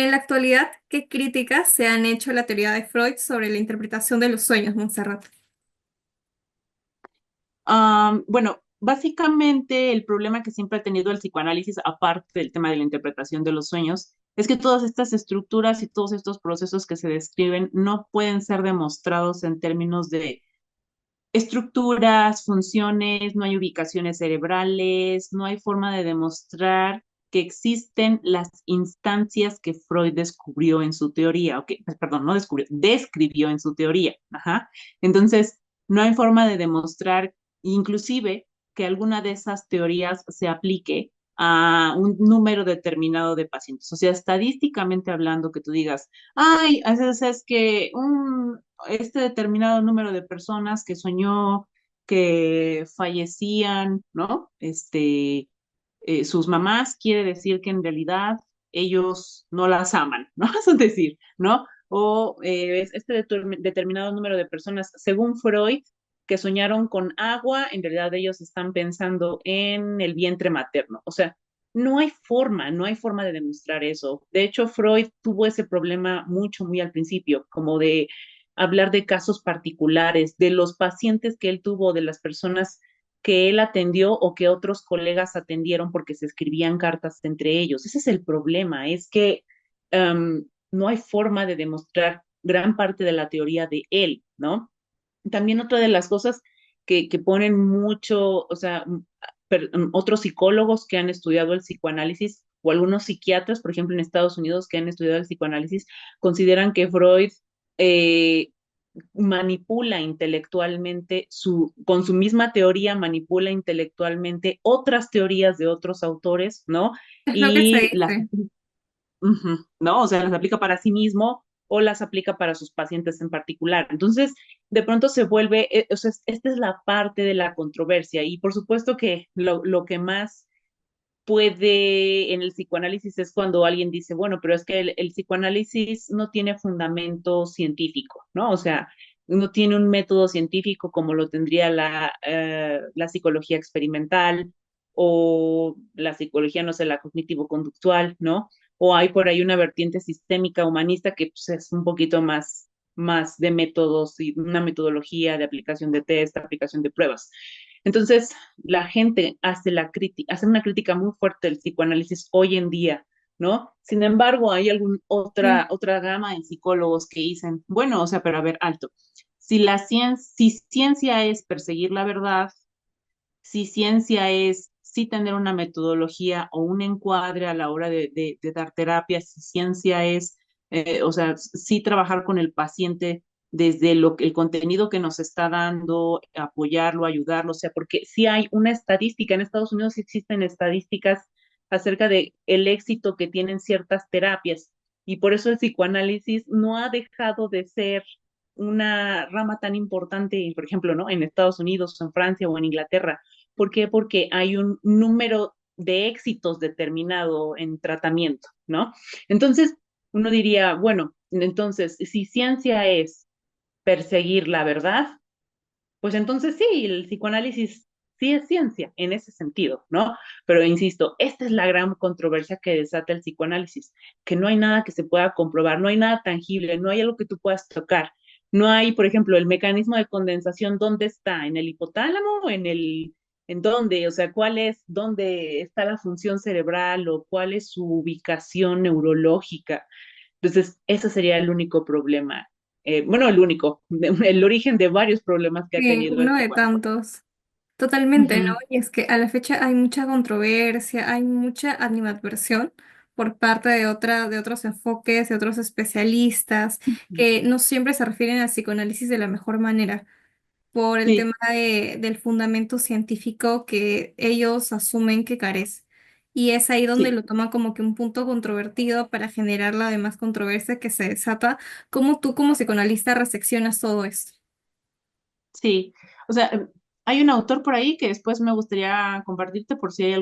En la actualidad, ¿qué críticas se han hecho a la teoría de Freud sobre la interpretación de los sueños, Montserrat? Bueno, básicamente el problema que siempre ha tenido el psicoanálisis, aparte del tema de la interpretación de los sueños, es que todas estas estructuras y todos estos procesos que se describen no pueden ser demostrados en términos de estructuras, funciones, no hay ubicaciones cerebrales, no hay forma de demostrar que existen las instancias que Freud descubrió en su teoría, o que, perdón, no descubrió, describió en su teoría. Ajá. Entonces, no hay forma de demostrar, inclusive, que alguna de esas teorías se aplique a un número determinado de pacientes. O sea, estadísticamente hablando, que tú digas, ay, es que este determinado número de personas que soñó que fallecían, ¿no? Sus mamás, quiere decir que en realidad ellos no las aman, ¿no? Es decir, ¿no? O este determinado número de personas, según Freud, que soñaron con agua, en realidad ellos están pensando en el vientre materno. O sea, no hay forma de demostrar eso. De hecho, Freud tuvo ese problema mucho, muy al principio, como de hablar de casos particulares, de los pacientes que él tuvo, de las personas que él atendió o que otros colegas atendieron porque se escribían cartas entre ellos. Ese es el problema, es que no hay forma de demostrar gran parte de la teoría de él, ¿no? También otra de las cosas que ponen mucho, o sea, otros psicólogos que han estudiado el psicoanálisis o algunos psiquiatras, por ejemplo, en Estados Unidos que han estudiado el psicoanálisis, consideran que Freud eh, manipula intelectualmente con su misma teoría, manipula intelectualmente otras teorías de otros autores, ¿no? Es lo que se Y las, dice. ¿no? O sea, las aplica para sí mismo o las aplica para sus pacientes en particular. Entonces, de pronto se vuelve, o sea, esta es la parte de la controversia y por supuesto que lo que más puede en el psicoanálisis es cuando alguien dice, bueno, pero es que el psicoanálisis no tiene fundamento científico, ¿no? O sea, no tiene un método científico como lo tendría la psicología experimental o la psicología, no sé, la cognitivo-conductual, ¿no? O hay por ahí una vertiente sistémica humanista que pues, es un poquito más de métodos y una metodología de aplicación de test, aplicación de pruebas. Entonces, la gente hace una crítica muy fuerte del psicoanálisis hoy en día, ¿no? Sin embargo, hay Sí. otra gama de psicólogos que dicen, bueno, o sea, pero a ver, alto, si ciencia es perseguir la verdad, si ciencia es sí tener una metodología o un encuadre a la hora de dar terapia, si ciencia es, o sea, sí trabajar con el paciente desde el contenido que nos está dando, apoyarlo, ayudarlo, o sea, porque sí hay una estadística, en Estados Unidos sí existen estadísticas acerca de el éxito que tienen ciertas terapias y por eso el psicoanálisis no ha dejado de ser una rama tan importante, por ejemplo, ¿no? En Estados Unidos, en Francia o en Inglaterra. ¿Por qué? Porque hay un número de éxitos determinado en tratamiento, ¿no? Entonces, uno diría, bueno, entonces, si ciencia es perseguir la verdad, pues entonces sí, el psicoanálisis sí es ciencia en ese sentido, ¿no? Pero insisto, esta es la gran controversia que desata el psicoanálisis, que no hay nada que se pueda comprobar, no hay nada tangible, no hay algo que tú puedas tocar. No hay, por ejemplo, el mecanismo de condensación, ¿dónde está? ¿En el hipotálamo? ¿En dónde? O sea, dónde está la función cerebral o cuál es su ubicación neurológica? Entonces, ese sería el único problema. Bueno, el único, el origen de varios problemas que ha Sí, tenido el uno de psicoanálisis. tantos. Totalmente, ¿no? Ujú. Y es que a la fecha hay mucha controversia, hay mucha animadversión por parte de otros enfoques, de otros especialistas, que no siempre se refieren al psicoanálisis de la mejor manera, por el tema Sí, del fundamento científico que ellos asumen que carece. Y es ahí donde sí, lo toman como que un punto controvertido para generar la demás controversia que se desata. ¿Cómo tú como psicoanalista reseccionas todo esto? sí. O sea, hay un autor por ahí que después me gustaría compartirte por si hay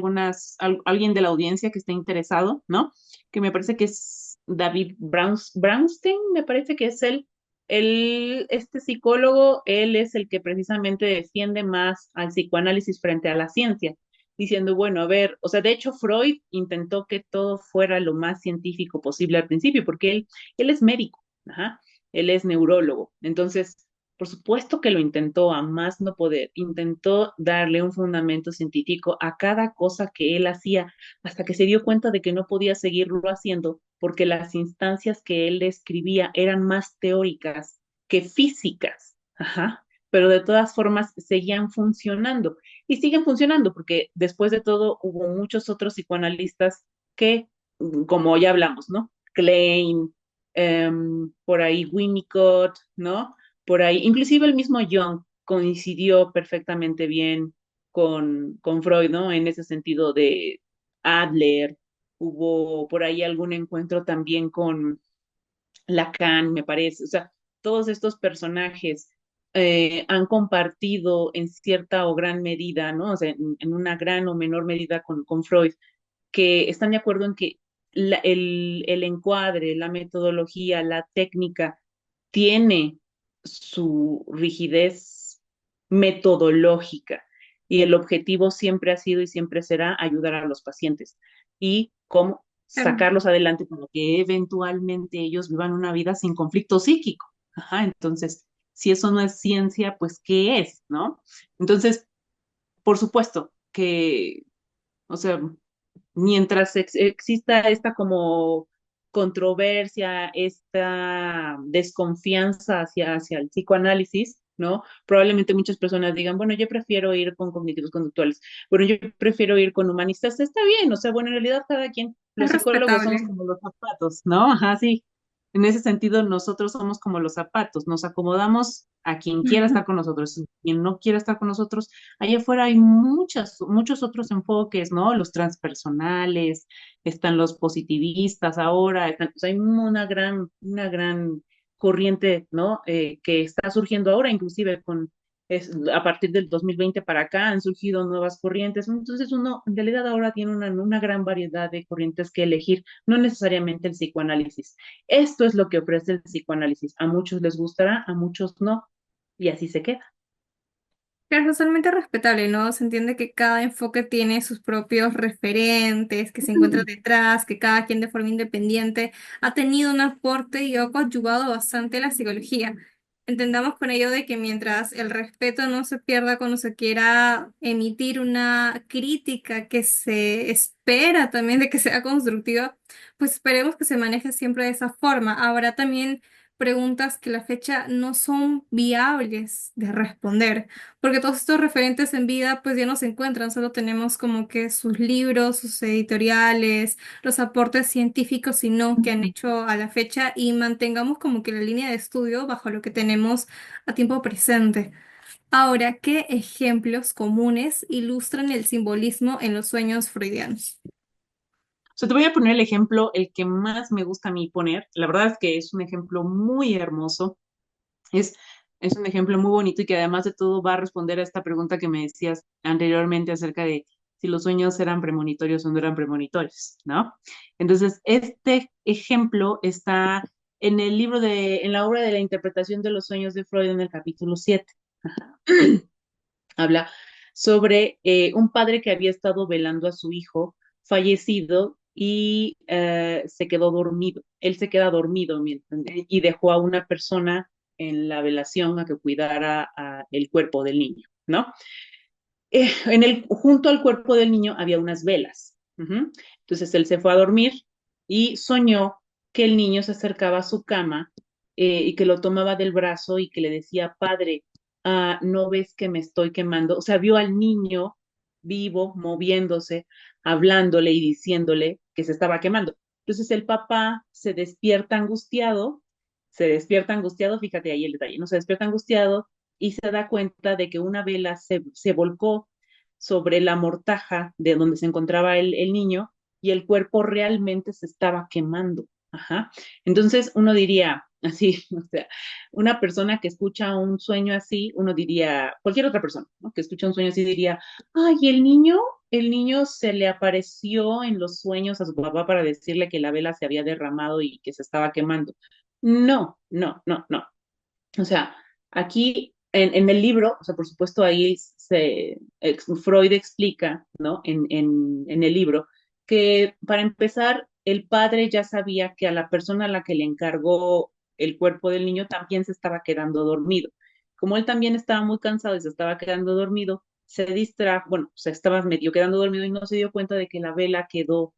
alguien de la audiencia que esté interesado, ¿no? Que me parece que es David Brownstein, me parece que es él. Este psicólogo, él es el que precisamente defiende más al psicoanálisis frente a la ciencia. diciendo, bueno, a ver, o sea, de hecho Freud intentó que todo fuera lo más científico posible al principio, porque él es médico, ajá, él es neurólogo, entonces, por supuesto que lo intentó a más no poder, intentó darle un fundamento científico a cada cosa que él hacía, hasta que se dio cuenta de que no podía seguirlo haciendo, porque las instancias que él describía eran más teóricas que físicas, ajá, pero de todas formas seguían funcionando y siguen funcionando porque después de todo hubo muchos otros psicoanalistas que, como ya hablamos, ¿no? Klein, por ahí Winnicott, ¿no? Por ahí, inclusive el mismo Jung coincidió perfectamente bien con Freud, ¿no? En ese sentido de Adler, hubo por ahí algún encuentro también con Lacan, me parece, o sea, todos estos personajes han compartido en cierta o gran medida, ¿no? O sea, en una gran o menor medida con Freud, que están de acuerdo en que el encuadre, la metodología, la técnica tiene su rigidez metodológica y el objetivo siempre ha sido y siempre será ayudar a los pacientes y cómo Claro. sacarlos adelante para que eventualmente ellos vivan una vida sin conflicto psíquico. Ajá, entonces, si eso no es ciencia, pues ¿qué es, no? Entonces, por supuesto que, o sea, mientras exista esta como controversia, esta desconfianza hacia el psicoanálisis, ¿no? Probablemente muchas personas digan, bueno, yo prefiero ir con cognitivos conductuales, bueno, yo prefiero ir con humanistas, está bien, o sea, bueno, en realidad cada quien, Es los psicólogos somos respetable. como los zapatos, ¿no? Ajá, sí. En ese sentido, nosotros somos como los zapatos, nos acomodamos a quien quiera estar con nosotros, y quien no quiera estar con nosotros. Allá afuera hay muchos otros enfoques, ¿no? Los transpersonales, están los positivistas ahora, o sea, hay una gran corriente, ¿no? Que está surgiendo ahora, inclusive a partir del 2020 para acá han surgido nuevas corrientes. Entonces uno en realidad ahora tiene una gran variedad de corrientes que elegir, no necesariamente el psicoanálisis. Esto es lo que ofrece el psicoanálisis. A muchos les gustará, a muchos no, y así se queda. Claro, es totalmente respetable, ¿no? Se entiende que cada enfoque tiene sus propios referentes, que se encuentran detrás, que cada quien de forma independiente ha tenido un aporte y ha coadyuvado bastante la psicología. Entendamos con ello de que mientras el respeto no se pierda cuando se quiera emitir una crítica que se espera también de que sea constructiva, pues esperemos que se maneje siempre de esa forma. Habrá también preguntas que a la fecha no son viables de responder porque todos estos referentes en vida pues ya no se encuentran, solo tenemos como que sus libros, sus editoriales, los aportes científicos sino que han hecho a la fecha y mantengamos como que la línea de estudio bajo lo que tenemos a tiempo presente. Ahora, ¿qué ejemplos comunes ilustran el simbolismo en los sueños freudianos? O sea, te voy a poner el ejemplo, el que más me gusta a mí poner. La verdad es que es un ejemplo muy hermoso. Es, es un ejemplo muy bonito y que además de todo va a responder a esta pregunta que me decías anteriormente acerca de si los sueños eran premonitorios o no eran premonitorios, ¿no? Entonces, este ejemplo está en la obra de la interpretación de los sueños de Freud en el capítulo 7. Habla sobre un padre que había estado velando a su hijo fallecido y se quedó dormido. Él se queda dormido y dejó a una persona en la velación a que cuidara el cuerpo del niño, ¿no? Junto al cuerpo del niño había unas velas. Ujú. Entonces él se fue a dormir y soñó que el niño se acercaba a su cama y que lo tomaba del brazo y que le decía, padre, ¿no ves que me estoy quemando? O sea, vio al niño vivo, moviéndose, hablándole y diciéndole que se estaba quemando. Entonces el papá se despierta angustiado, fíjate ahí el detalle, ¿no? Se despierta angustiado y se da cuenta de que una vela se volcó sobre la mortaja de donde se encontraba el niño y el cuerpo realmente se estaba quemando. Ajá. Entonces uno diría, así, o sea, una persona que escucha un sueño así, uno diría, cualquier otra persona, ¿no? Que escucha un sueño así diría, ay, el niño se le apareció en los sueños a su papá para decirle que la vela se había derramado y que se estaba quemando. No, no, no, no. O sea, aquí en el libro, o sea, por supuesto ahí Freud explica, ¿no? En el libro, que para empezar, el padre ya sabía que a la persona a la que le encargó el cuerpo del niño también se estaba quedando dormido. Como él también estaba muy cansado y se estaba quedando dormido, se distrajo, bueno, se estaba medio quedando dormido y no se dio cuenta de que la vela quedó,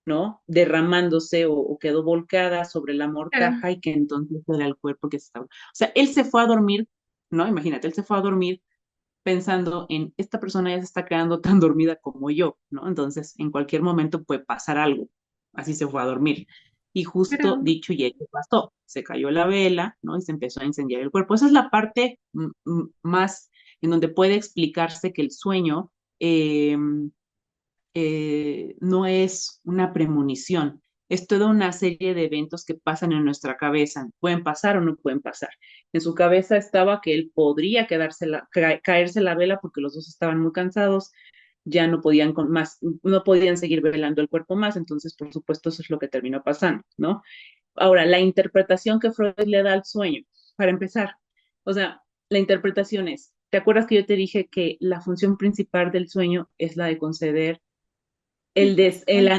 ¿no? Derramándose o quedó volcada sobre la Claro, mortaja y que entonces era el cuerpo que se estaba. O sea, él se fue a dormir, ¿no? Imagínate, él se fue a dormir pensando en esta persona ya se está quedando tan dormida como yo, ¿no? Entonces, en cualquier momento puede pasar algo. Así se fue a dormir. Y justo claro. dicho y hecho pasó. Se cayó la vela, ¿no? Y se empezó a incendiar el cuerpo. Esa es la parte más en donde puede explicarse que el sueño eh, no es una premonición, es toda una serie de eventos que pasan en nuestra cabeza. Pueden pasar o no pueden pasar. En su cabeza estaba que él podría caerse la vela porque los dos estaban muy cansados, ya no podían más, no podían seguir velando el cuerpo más, entonces por supuesto eso es lo que terminó pasando, ¿no? Ahora, la interpretación que Freud le da al sueño, para empezar, o sea, la interpretación es, ¿te acuerdas que yo te dije que la función principal del sueño es la de conceder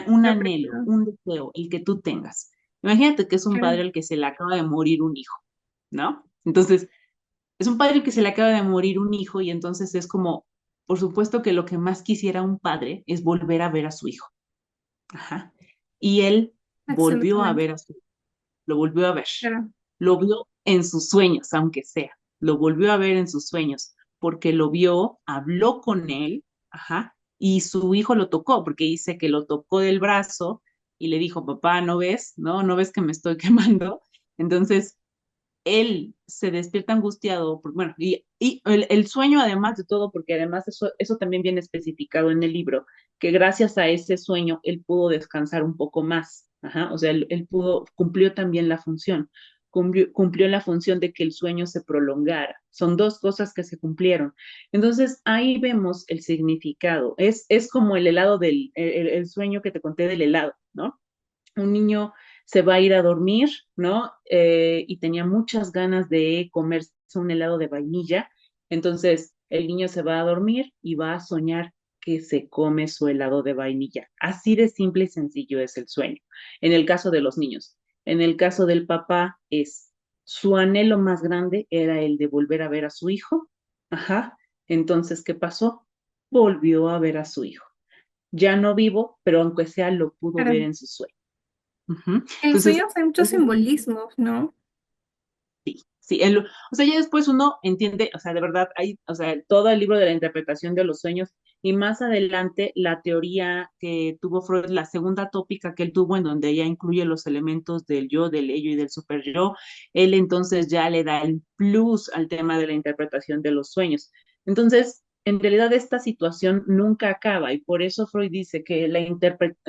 un Lo anhelo, primero. un deseo, el que tú tengas? Imagínate que es un Claro, padre al que se le acaba de morir un hijo, ¿no? Entonces, es un padre al que se le acaba de morir un hijo y entonces es como, por supuesto que lo que más quisiera un padre es volver a ver a su hijo. Ajá. Y él volvió a absolutamente. ver a su hijo, lo volvió a ver, Claro, lo vio en sus sueños, aunque sea, lo volvió a ver en sus sueños, porque lo vio, habló con él, ajá, y su hijo lo tocó, porque dice que lo tocó del brazo y le dijo, papá, ¿no ves? ¿No? ¿No ves que me estoy quemando? Entonces, él se despierta angustiado, bueno, y el sueño además de todo, porque además eso también viene especificado en el libro, que gracias a ese sueño él pudo descansar un poco más, ajá, o sea, él pudo, cumplió también la función, cumplió la función de que el sueño se prolongara. Son dos cosas que se cumplieron. Entonces ahí vemos el significado. Es como el helado el sueño que te conté del helado, ¿no? Un niño se va a ir a dormir, ¿no? Y tenía muchas ganas de comerse un helado de vainilla. Entonces, el niño se va a dormir y va a soñar que se come su helado de vainilla. Así de simple y sencillo es el sueño. En el caso de los niños. En el caso del papá es su anhelo más grande era el de volver a ver a su hijo. Ajá. Entonces, ¿qué pasó? Volvió a ver a su hijo. Ya no vivo, pero aunque sea lo pudo ver claro. en su sueño. Ujú. En los Entonces, sueños hay muchos ese es simbolismos, ¿no? sí, sí, o sea, ya después uno entiende, o sea, de verdad, hay, o sea, todo el libro de la interpretación de los sueños y más adelante la teoría que tuvo Freud, la segunda tópica que él tuvo, en donde ya incluye los elementos del yo, del ello y del super yo, él entonces ya le da el plus al tema de la interpretación de los sueños. Entonces, en realidad esta situación nunca acaba y por eso Freud dice que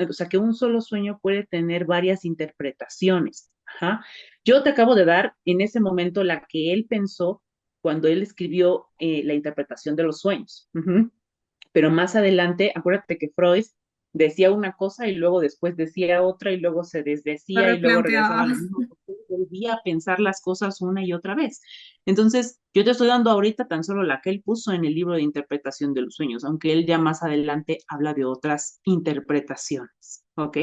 o sea, que un solo sueño puede tener varias interpretaciones. Ajá. Yo te acabo de dar en ese momento la que él pensó cuando él escribió la interpretación de los sueños. Ujú. Pero más adelante, acuérdate que Freud decía una cosa y luego después decía otra y luego se Lo desdecía y luego regresaba replanteaba. a lo mismo, porque él volvía a pensar las cosas una y otra vez. Entonces, yo te estoy dando ahorita tan solo la que él puso en el libro de interpretación de los sueños, aunque él ya más adelante habla de otras interpretaciones. ¿Ok?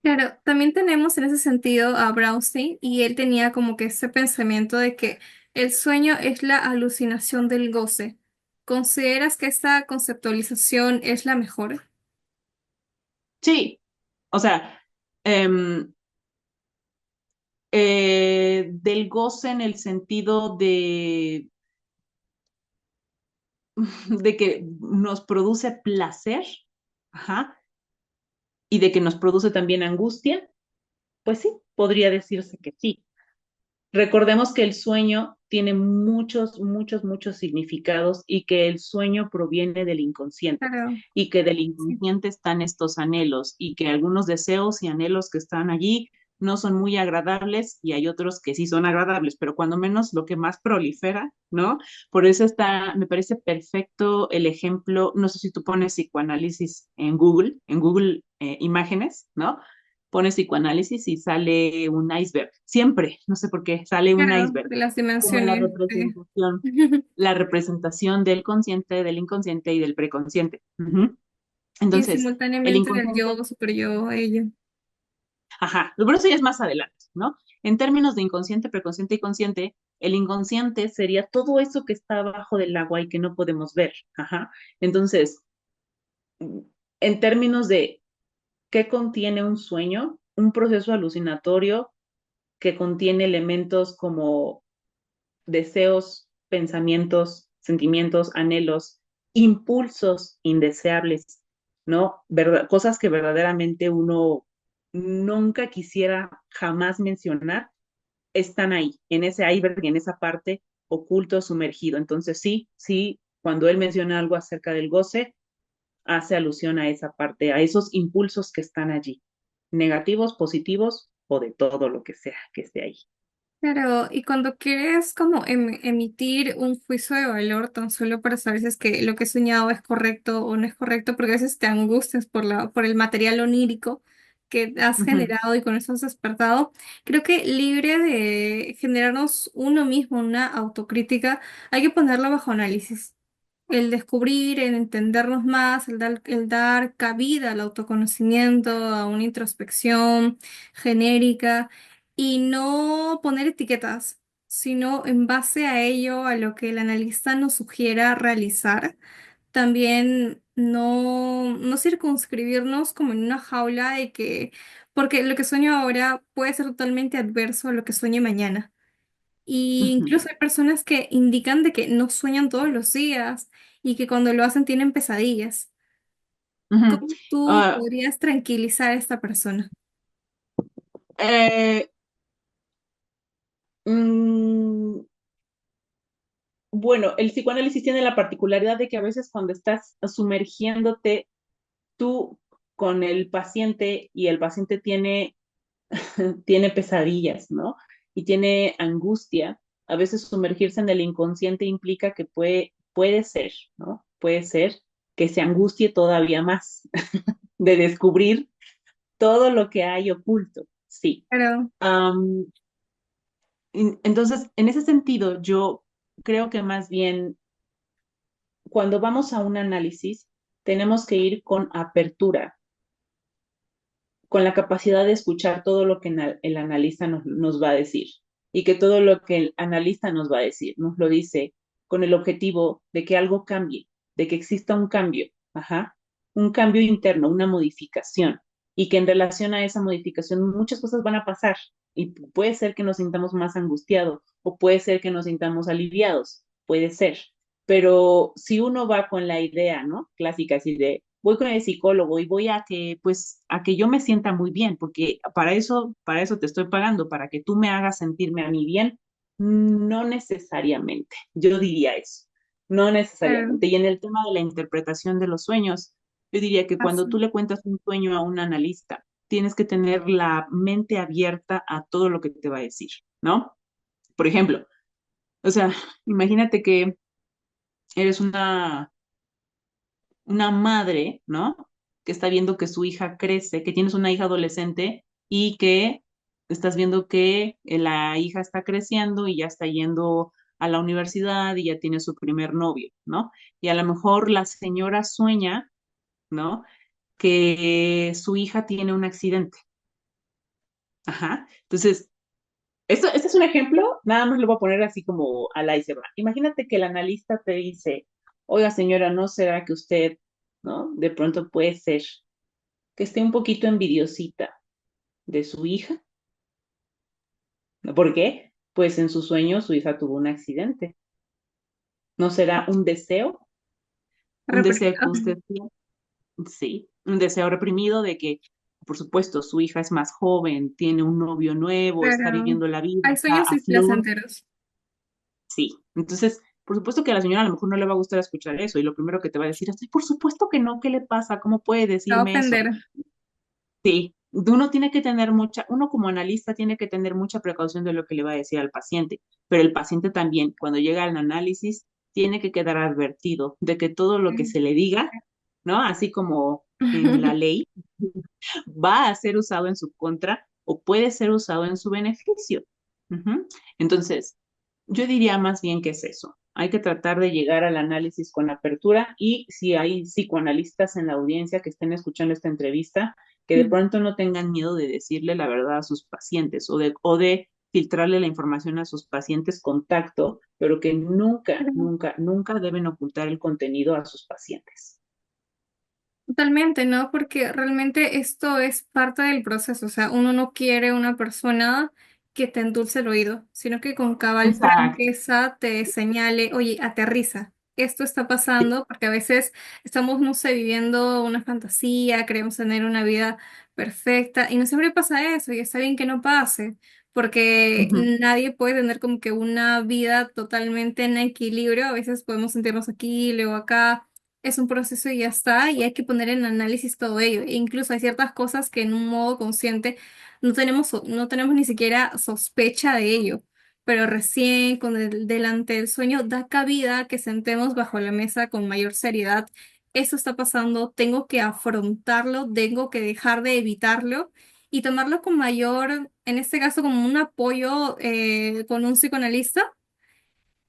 Claro, también tenemos en ese sentido a Brownstein y él tenía como que ese pensamiento de que el sueño es la alucinación del goce. ¿Consideras que esta conceptualización es la mejor? Sí, o sea, em, del goce en el sentido de que nos produce placer, ajá, y de que nos produce también angustia, pues sí, podría decirse que sí. Recordemos que el sueño tiene muchos significados y que el sueño proviene del inconsciente Claro, y que del sí. inconsciente están estos anhelos y que algunos deseos y anhelos que están allí no son muy agradables y hay otros que sí son agradables, pero cuando menos lo que más prolifera, ¿no? Por eso me parece perfecto el ejemplo, no sé si tú pones psicoanálisis en Google Imágenes, ¿no? pones psicoanálisis y sale un iceberg. Siempre, no sé por qué, sale un Claro, iceberg, de las como dimensiones. Sí. la representación del consciente, del inconsciente y del preconsciente. Ujú. Y Entonces, el simultáneamente del inconsciente, yo, super yo, ello. ajá, pero eso ya es más adelante, ¿no? En términos de inconsciente, preconsciente y consciente, el inconsciente sería todo eso que está abajo del agua y que no podemos ver. Ajá. Entonces, en términos de qué contiene un sueño, un proceso alucinatorio que contiene elementos como deseos, pensamientos, sentimientos, anhelos, impulsos indeseables, ¿no? Cosas que verdaderamente uno nunca quisiera jamás mencionar, están ahí, en ese iceberg, en esa parte oculto, sumergido. Entonces sí, sí, cuando él menciona algo acerca del goce, hace alusión a esa parte, a esos impulsos que están allí, negativos, positivos o de todo lo que sea que esté ahí. Claro, y cuando quieres como emitir un juicio de valor tan solo para saber si es que lo que has soñado es correcto o no es correcto, porque a veces te angustias por el material onírico que has Ujú, generado y con eso has despertado, creo que libre de generarnos uno mismo una autocrítica, hay que ponerlo bajo análisis. El descubrir, el entendernos más, el dar cabida al autoconocimiento, a una introspección genérica y no poner etiquetas, sino en base a ello, a lo que el analista nos sugiera realizar. También no circunscribirnos como en una jaula de que, porque lo que sueño ahora puede ser totalmente adverso a lo que sueñe mañana. Y ujú, incluso hay personas que indican de que no sueñan todos los días y que cuando lo hacen tienen pesadillas. ujú. ¿Cómo tú Ah, podrías tranquilizar a esta persona? eh, mm, bueno, el psicoanálisis tiene la particularidad de que a veces cuando estás sumergiéndote tú con el paciente y el paciente tiene pesadillas, ¿no? Y tiene angustia, a veces sumergirse en el inconsciente implica que puede ser, ¿no? Puede ser que se angustie todavía más de descubrir todo lo que hay oculto, sí. Pero, Am, entonces, en ese sentido, yo creo que más bien cuando vamos a un análisis, tenemos que ir con apertura, con la capacidad de escuchar todo lo que el analista nos va a decir y que todo lo que el analista nos va a decir nos lo dice con el objetivo de que algo cambie, de que exista un cambio, ajá, un cambio interno, una modificación y que en relación a esa modificación muchas cosas van a pasar y puede ser que nos sintamos más angustiados o puede ser que nos sintamos aliviados, puede ser. Pero si uno va con la idea, ¿no? Clásica, así de, voy con el psicólogo y voy a que, pues, a que yo me sienta muy bien, porque para eso te estoy pagando, para que tú me hagas sentirme a mí bien, no necesariamente, yo diría eso, no pero, necesariamente. Y en el tema de la interpretación de los sueños, yo diría que cuando tú así. le cuentas un sueño a un analista, tienes que tener la mente abierta a todo lo que te va a decir, ¿no? Por ejemplo, o sea, imagínate que eres una madre, ¿no? Que está viendo que su hija crece, que tienes una hija adolescente y que estás viendo que la hija está creciendo y ya está yendo a la universidad y ya tiene su primer novio, ¿no? Y a lo mejor la señora sueña, ¿no? Que su hija tiene un accidente. Ajá. Entonces, este es un ejemplo, nada más lo voy a poner así como al iceberg. Imagínate que el analista te dice, oiga señora, ¿no será que usted, ¿no? De pronto puede ser que esté un poquito envidiosita de su hija. ¿Por qué? Pues en su sueño su hija tuvo un accidente. ¿No será un deseo? Un deseo que Reprimido. usted tiene. Sí, un deseo reprimido de que, por supuesto, su hija es más joven, tiene un novio nuevo, está Pero viviendo la vida, hay está sueños a flor. displacenteros. Sí, entonces, por supuesto que a la señora a lo mejor no le va a gustar escuchar eso y lo primero que te va a decir es, "Ay, por supuesto que no, ¿qué le pasa? ¿Cómo puede Te va a decirme eso?" ofender. Sí, uno tiene que tener uno como analista tiene que tener mucha precaución de lo que le va a decir al paciente, pero el paciente también, cuando llega al análisis, tiene que quedar advertido de que todo lo que se le diga ¿no? Así como en la ley, va a ser usado en su contra o puede ser usado en su beneficio. Ujú. Entonces, yo diría más bien que es eso. Hay que tratar de llegar al análisis con apertura y si hay psicoanalistas en la audiencia que estén escuchando esta entrevista, que de pronto no tengan miedo de decirle la verdad a sus pacientes o de filtrarle la información a sus pacientes contacto, pero que nunca, nunca, nunca deben ocultar el contenido a sus pacientes. Totalmente, ¿no? Porque realmente esto es parte del proceso. O sea, uno no quiere una persona que te endulce el oído, sino que con cabal Exacto. franqueza te señale, oye, aterriza. Esto está pasando porque a veces estamos, no sé, viviendo una fantasía, queremos tener una vida perfecta y no siempre pasa eso y está bien que no pase, porque Ujú. nadie puede tener como que una vida totalmente en equilibrio. A veces podemos sentirnos aquí, luego acá, es un proceso y ya está, y hay que poner en análisis todo ello. E incluso hay ciertas cosas que en un modo consciente no tenemos ni siquiera sospecha de ello, pero recién con delante del sueño da cabida a que sentemos bajo la mesa con mayor seriedad. Esto está pasando, tengo que afrontarlo, tengo que dejar de evitarlo y tomarlo con mayor, en este caso como un apoyo con un psicoanalista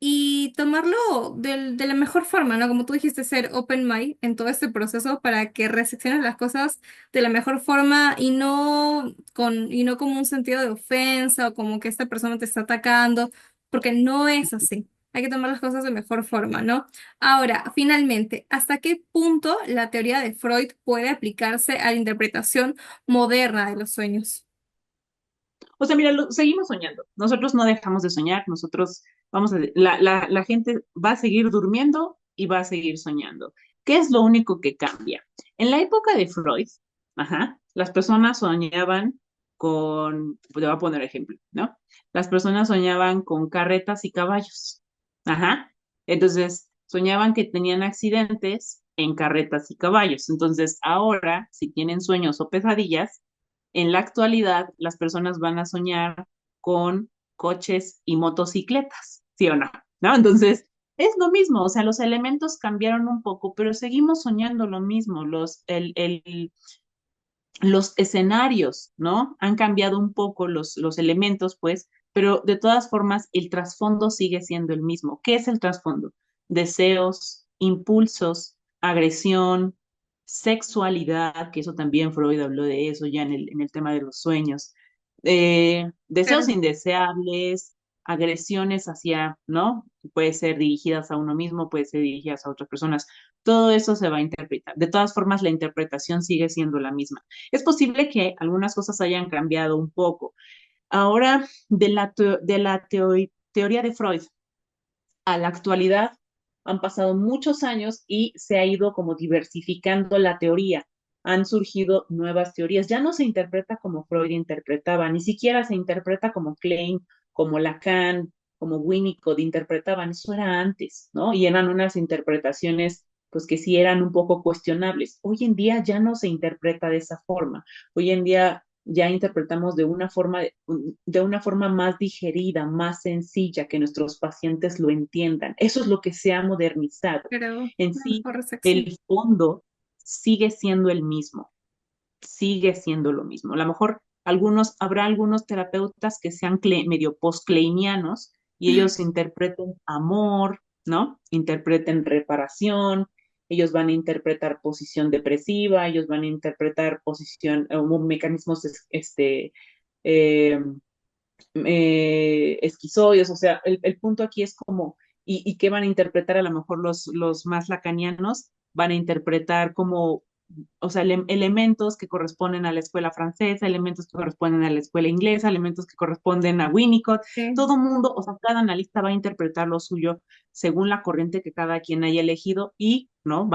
y tomarlo de la mejor forma, ¿no? Como tú dijiste, ser open mind en todo este proceso para que recepciones las cosas de la mejor forma y no como un sentido de ofensa o como que esta persona te está atacando, porque no es así. Hay que tomar las cosas de mejor forma, ¿no? Ahora, finalmente, ¿hasta qué punto la teoría de Freud puede aplicarse a la interpretación moderna de los sueños? O sea, mira, seguimos soñando. Nosotros no dejamos de soñar, nosotros la gente va a seguir durmiendo y va a seguir soñando. ¿Qué es lo único que cambia? En la época de Freud, ajá, las personas soñaban te voy a poner ejemplo, ¿no? Las personas soñaban con carretas y caballos, ajá. Entonces, soñaban que tenían accidentes en carretas y caballos. Entonces, ahora, si tienen sueños o pesadillas, en la actualidad, las personas van a soñar con coches y motocicletas, ¿sí o no? ¿No? Entonces, es lo mismo, o sea, los elementos cambiaron un poco, pero seguimos soñando lo mismo, los escenarios, ¿no? Han cambiado un poco los elementos, pues, pero de todas formas, el trasfondo sigue siendo el mismo. ¿Qué es el trasfondo? Deseos, impulsos, agresión, sexualidad, que eso también Freud habló de eso ya en el tema de los sueños, deseos Pero, indeseables, agresiones hacia, ¿no? Puede ser dirigidas a uno mismo, puede ser dirigidas a otras personas. Todo eso se va a interpretar. De todas formas, la interpretación sigue siendo la misma. Es posible que algunas cosas hayan cambiado un poco. Ahora, teoría de Freud a la actualidad han pasado muchos años y se ha ido como diversificando la teoría. Han surgido nuevas teorías. Ya no se interpreta como Freud interpretaba, ni siquiera se interpreta como Klein, como Lacan, como Winnicott interpretaban. Eso era antes, ¿no? Y eran unas interpretaciones pues que sí eran un poco cuestionables. Hoy en día ya no se interpreta de esa forma. Hoy en día ya interpretamos de una forma más digerida, más sencilla, que nuestros pacientes lo entiendan. Eso es lo que se ha modernizado. pero, En una sí, mejor recepción. el fondo sigue siendo el mismo, sigue siendo lo mismo. A lo mejor habrá algunos terapeutas que sean medio post-kleinianos y ellos interpreten amor, ¿no? Interpreten reparación, ellos van a interpretar posición depresiva, ellos van a interpretar posición, mecanismos eh, esquizoides, o sea, el punto aquí es como, y qué van a interpretar a lo mejor los más lacanianos, van a interpretar como, o sea, elementos que corresponden a la escuela francesa, elementos que corresponden a la escuela inglesa, elementos que corresponden a Winnicott, Sí. todo mundo, o sea, cada analista va a interpretar lo suyo según la corriente que cada quien haya elegido y, ¿no?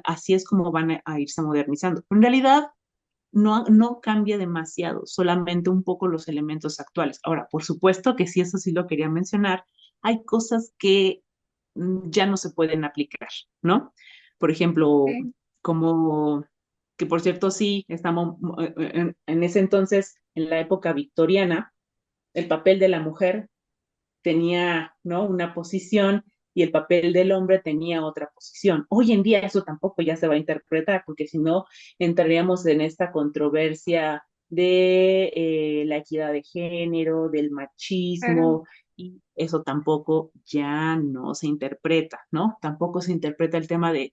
Así es como van a irse modernizando. En realidad, no cambia demasiado, solamente un poco los elementos actuales. Ahora, por supuesto que sí, eso sí lo quería mencionar, hay cosas que ya no se pueden aplicar, ¿no? Por ejemplo, Sí. como que por cierto sí, estamos en ese entonces, en la época victoriana, el papel de la mujer tenía, ¿no? Una posición y el papel del hombre tenía otra posición. Hoy en día eso tampoco ya se va a interpretar, porque si no entraríamos en esta controversia de la equidad de género, del Claro. machismo, y eso tampoco ya no se interpreta, ¿no? Tampoco se interpreta el tema de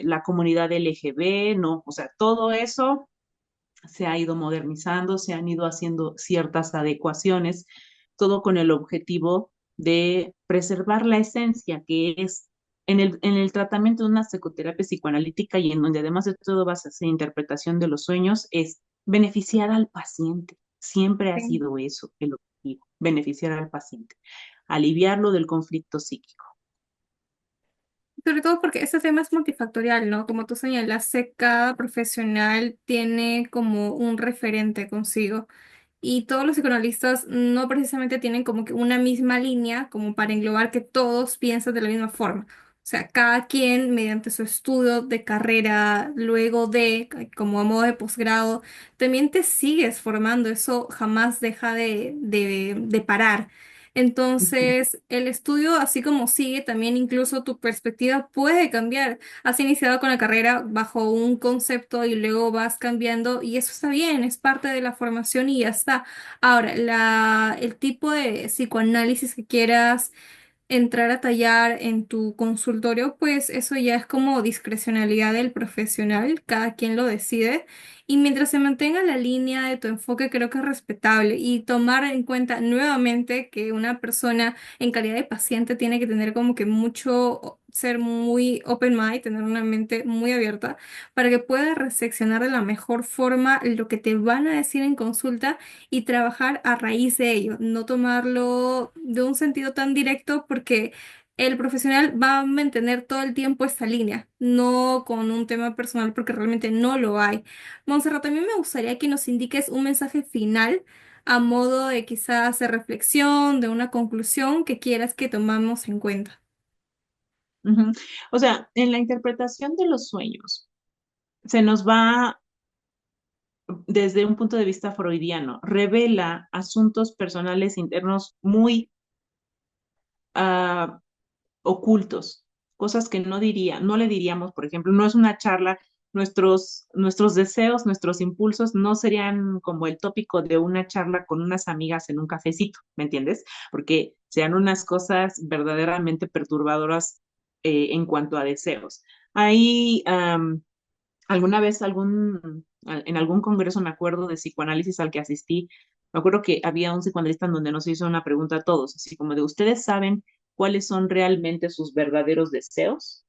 la comunidad LGB, ¿no? O sea, todo eso se ha ido modernizando, se han ido haciendo ciertas adecuaciones, todo con el objetivo de preservar la esencia que es en el tratamiento de una psicoterapia psicoanalítica y en donde además de todo vas a hacer interpretación de los sueños, es beneficiar al paciente. Siempre ha Sí. sido eso el objetivo, beneficiar al paciente, aliviarlo del conflicto psíquico. Sobre todo porque este tema es multifactorial, ¿no? Como tú señalaste, cada profesional tiene como un referente consigo. Y todos los psicoanalistas no precisamente tienen como que una misma línea como para englobar que todos piensan de la misma forma. O sea, cada quien mediante su estudio de carrera, luego de, como a modo de posgrado, también te sigues formando. Eso jamás deja de parar. Ujú, Entonces, el estudio, así como sigue, también incluso tu perspectiva puede cambiar. Has iniciado con la carrera bajo un concepto y luego vas cambiando y eso está bien, es parte de la formación y ya está. Ahora, el tipo de psicoanálisis que quieras entrar a tallar en tu consultorio, pues eso ya es como discrecionalidad del profesional, cada quien lo decide. Y mientras se mantenga la línea de tu enfoque, creo que es respetable. Y tomar en cuenta nuevamente que una persona en calidad de paciente tiene que tener como que mucho, ser muy open mind, tener una mente muy abierta para que pueda reseccionar de la mejor forma lo que te van a decir en consulta y trabajar a raíz de ello, no tomarlo de un sentido tan directo porque el profesional va a mantener todo el tiempo esta línea, no con un tema personal porque realmente no lo hay. Montserrat, también me gustaría que nos indiques un mensaje final a modo de quizás de reflexión, de una conclusión que quieras que tomamos en cuenta. ujú. O sea, en la interpretación de los sueños, se nos va desde un punto de vista freudiano, revela asuntos personales internos muy ah, ocultos, cosas que no le diríamos, por ejemplo, no es una charla, nuestros deseos, nuestros impulsos no serían como el tópico de una charla con unas amigas en un cafecito, ¿me entiendes? Porque sean unas cosas verdaderamente perturbadoras en cuanto a deseos. Hay alguna vez en algún congreso, me acuerdo de psicoanálisis al que asistí, me acuerdo que había un psicoanalista en donde nos hizo una pregunta a todos, así como de, ¿ustedes saben cuáles son realmente sus verdaderos deseos?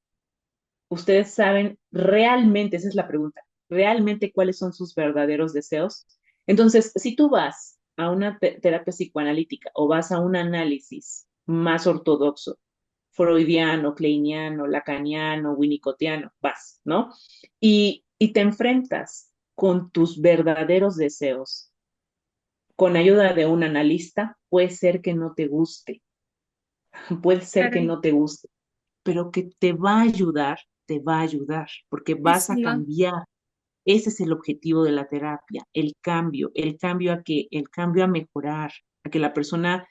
¿Ustedes saben realmente, esa es la pregunta, realmente cuáles son sus verdaderos deseos? Entonces, si tú vas a una terapia psicoanalítica o vas a un análisis más ortodoxo, freudiano, kleiniano, lacaniano, winnicottiano, vas, ¿no? Y te enfrentas con tus verdaderos deseos con ayuda de un analista, puede ser que no te guste, puede ser que Claro. no te guste, pero que te va a ayudar, porque vas Eso, a ¿no? cambiar. Ese es el objetivo de la terapia, el cambio el cambio a mejorar, a que la persona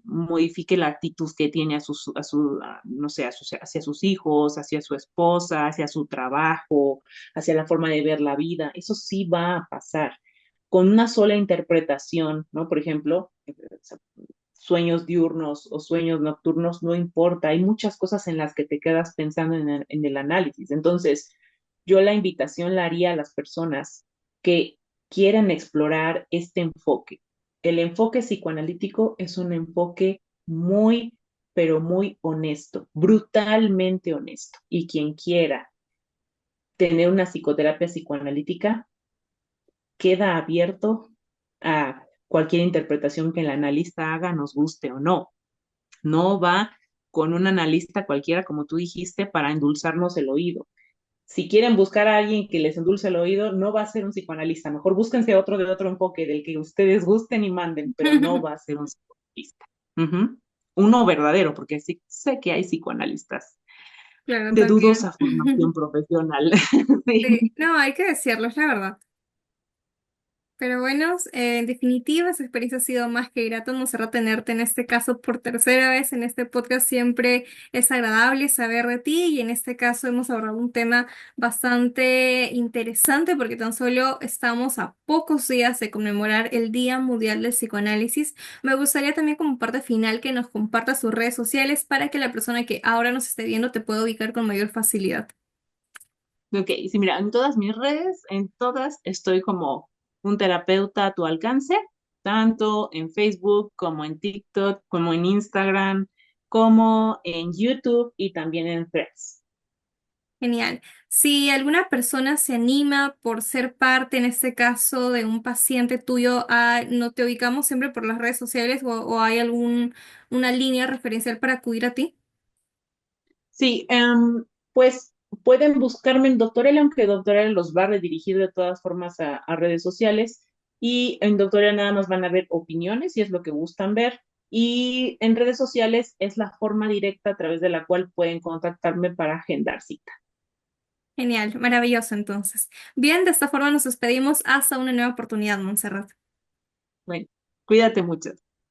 modifique la actitud que tiene no sé, hacia sus hijos, hacia su esposa, hacia su trabajo, hacia la forma de ver la vida. Eso sí va a pasar. Con una sola interpretación, ¿no? Por ejemplo, sueños diurnos o sueños nocturnos, no importa. Hay muchas cosas en las que te quedas pensando en el análisis. Entonces, yo la invitación la haría a las personas que quieran explorar este enfoque. El enfoque psicoanalítico es un enfoque muy, pero muy honesto, brutalmente honesto. Y quien quiera tener una psicoterapia psicoanalítica queda abierto a cualquier interpretación que el analista haga, nos guste o no. No va con un analista cualquiera, como tú dijiste, para endulzarnos el oído. Si quieren buscar a alguien que les endulce el oído, no va a ser un psicoanalista. Mejor búsquense otro de otro enfoque, del que ustedes gusten y manden, pero no va a ser un psicoanalista. Ujú. Uno verdadero, porque sí sé que hay psicoanalistas Claro, de también. dudosa formación profesional. Sí. Sí, no, hay que decirlo, es la verdad. Pero bueno, en definitiva, esa experiencia ha sido más que grata, Monserrat, tenerte en este caso por tercera vez en este podcast. Siempre es agradable saber de ti y en este caso hemos abordado un tema bastante interesante porque tan solo estamos a pocos días de conmemorar el Día Mundial del Psicoanálisis. Me gustaría también como parte final que nos compartas sus redes sociales para que la persona que ahora nos esté viendo te pueda ubicar con mayor facilidad. Ok, sí, mira, en todas mis redes, en todas estoy como un terapeuta a tu alcance, tanto en Facebook como en TikTok, como en Instagram, como en YouTube y también en Threads. Genial. Si alguna persona se anima por ser parte, en este caso, de un paciente tuyo, ¿no te ubicamos siempre por las redes sociales o hay una línea referencial para acudir a ti? Sí, pues pueden buscarme en Doctorela, aunque Doctorela los va a redirigir de todas formas a redes sociales. Y en Doctorela nada más van a ver opiniones, si es lo que gustan ver. Y en redes sociales es la forma directa a través de la cual pueden contactarme para agendar cita. Genial, maravilloso entonces. Bien, de esta forma nos despedimos hasta una nueva oportunidad, Montserrat. Bueno, cuídate mucho.